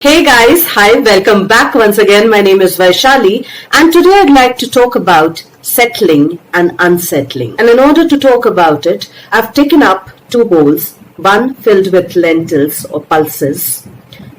Hey guys, hi, welcome back once again. My name is Vaishali and today I'd like to talk about settling and unsettling. And in order to talk about it, I've taken up two bowls, one filled with lentils or pulses,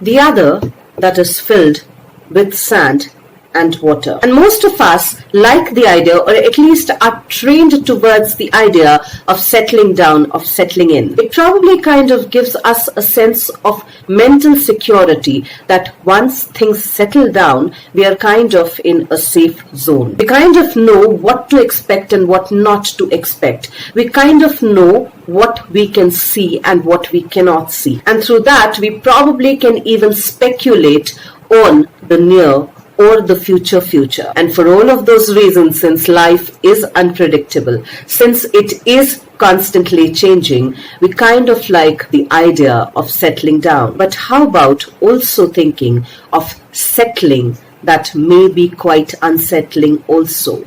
the other that is filled with sand and water. And most of us like the idea, or at least are trained towards the idea of settling down, of settling in. It probably kind of gives us a sense of mental security that once things settle down, we are kind of in a safe zone. We kind of know what to expect and what not to expect. We kind of know what we can see and what we cannot see. And through that, we probably can even speculate on the near or the future. And for all of those reasons, since life is unpredictable, since it is constantly changing, we kind of like the idea of settling down. But how about also thinking of settling that may be quite unsettling also?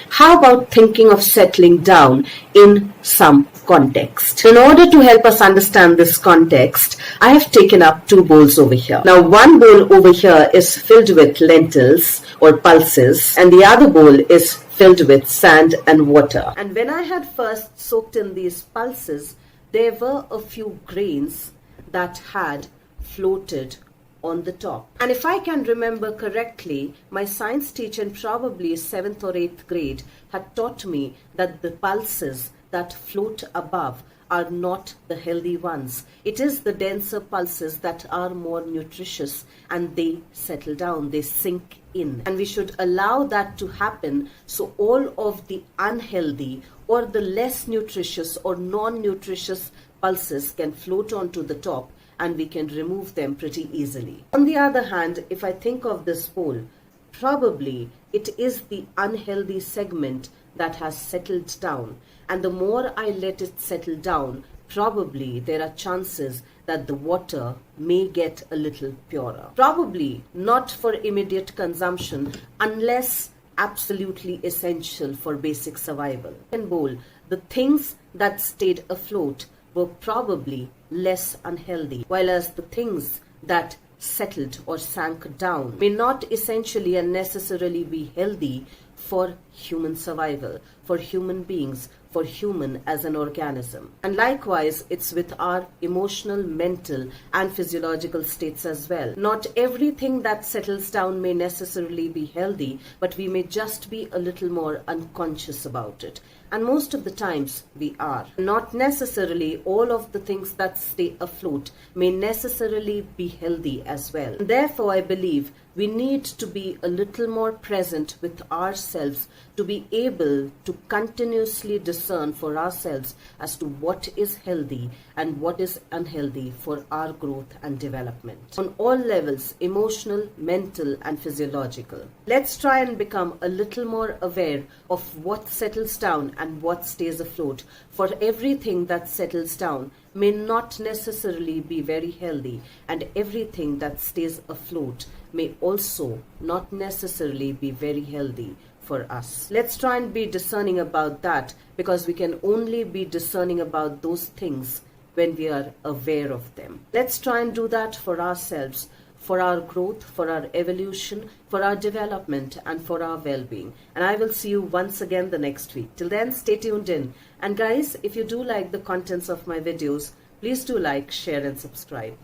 How about thinking of settling down in some context? In order to help us understand this context, I have taken up two bowls over here. Now, one bowl over here is filled with lentils or pulses, and the other bowl is filled with sand and water. And when I had first soaked in these pulses, there were a few grains that had floated on the top. And if I can remember correctly, my science teacher in probably 7th or 8th grade had taught me that the pulses that float above are not the healthy ones. It is the denser pulses that are more nutritious and they settle down, they sink in. And we should allow that to happen so all of the unhealthy or the less nutritious or non-nutritious pulses can float onto the top and we can remove them pretty easily. On the other hand, if I think of this bowl, probably it is the unhealthy segment that has settled down. And the more I let it settle down, probably there are chances that the water may get a little purer. Probably not for immediate consumption unless absolutely essential for basic survival. In bowl, the things that stayed afloat were probably less unhealthy, while as the things that settled or sank down may not essentially and necessarily be healthy for human survival, for human beings, for human as an organism. And likewise, it's with our emotional, mental, and physiological states as well. Not everything that settles down may necessarily be healthy, but we may just be a little more unconscious about it. And most of the times we are. Not necessarily all of the things that stay afloat may necessarily be healthy as well. And therefore, I believe we need to be a little more present with ourselves to be able to continuously discern for ourselves as to what is healthy and what is unhealthy for our growth and development. On all levels, emotional, mental, and physiological. Let's try and become a little more aware of what settles down and what stays afloat. For everything that settles down may not necessarily be very healthy, and everything that stays afloat may also not necessarily be very healthy for us. Let's try and be discerning about that, because we can only be discerning about those things when we are aware of them. Let's try and do that for ourselves, for our growth, for our evolution, for our development, and for our well-being. And I will see you once again the next week. Till then, stay tuned in. And guys, if you do like the contents of my videos, please do like, share, and subscribe.